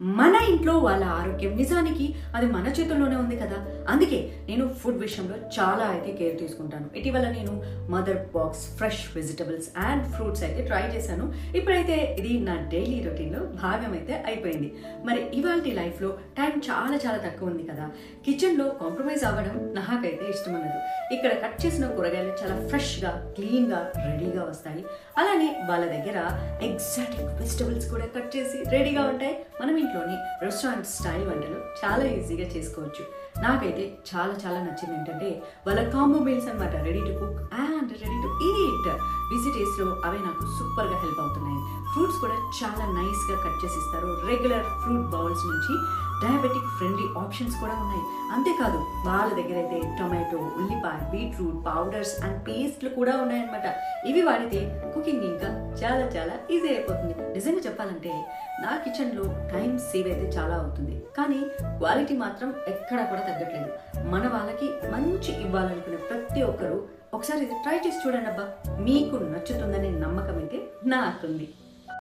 మన ఇంట్లో వాళ్ళ ఆరోగ్యం నిజానికి అది మన చేతుల్లోనే ఉంది కదా. అందుకే నేను ఫుడ్ విషయంలో చాలా అయితే కేర్ తీసుకుంటాను. ఇటీవల నేను mother box fresh vegetables and fruits అయితే ట్రై చేశాను. ఇప్పుడైతే ఇది నా డైలీ రొటీన్లో భాగం అయితే అయిపోయింది. మరి ఇవాళ లైఫ్లో టైం చాలా చాలా తక్కువ ఉంది కదా. కిచెన్లో కాంప్రమైజ్ అవ్వడం నాకైతే ఇష్టం ఉండదు. ఇక్కడ కట్ చేసిన కూరగాయలు చాలా ఫ్రెష్గా క్లీన్గా రెడీగా వస్తాయి. అలానే వాళ్ళ దగ్గర ఎగ్జాటిక్ వెజిటబుల్స్ కూడా కట్ చేసి రెడీగా ఉంటాయి. మనం ఇంట్లోని రెస్టారెంట్ స్టైల్ వంటలు చాలా ఈజీగా చేసుకోవచ్చు. నాకైతే చాలా చాలా నచ్చింది ఏంటంటే వాళ్ళ కాంబో మీల్స్ అనమాట. Ready to cook and ready to eat. Busy డేస్లో అవే నాకు సూపర్గా హెల్ప్ అవుతున్నాయి. ఫ్రూట్స్ కూడా చాలా నైస్గా కట్ చేసి ఇస్తారు. రెగ్యులర్ ఫ్రూట్ బౌల్స్ నుంచి డయాబెటిక్ ఫ్రెండ్లీ ఆప్షన్స్ కూడా ఉన్నాయి. అంతేకాదు వాళ్ళ దగ్గర అయితే టొమాటో, ఉల్లిపాయ, బీట్రూట్ పౌడర్స్ అండ్ పేస్ట్లు కూడా ఉన్నాయన్నమాట. ఇవి వాడితే కుకింగ్ ఇంకా చాలా చాలా ఈజీ అయిపోతుంది. నిజంగా చెప్పాలంటే నా కిచెన్లో టైం సేవ్ అయితే చాలా అవుతుంది, కానీ క్వాలిటీ మాత్రం ఎక్కడా కూడా తగ్గట్లేదు. మన వాళ్ళకి మంచి ఇవ్వాలనుకునే ప్రతి ఒక్కరూ ఒకసారి ఇది ట్రై చేసి చూడండి అబ్బా, మీకు నచ్చుతుందనే నమ్మకం అయితే నాకుంది.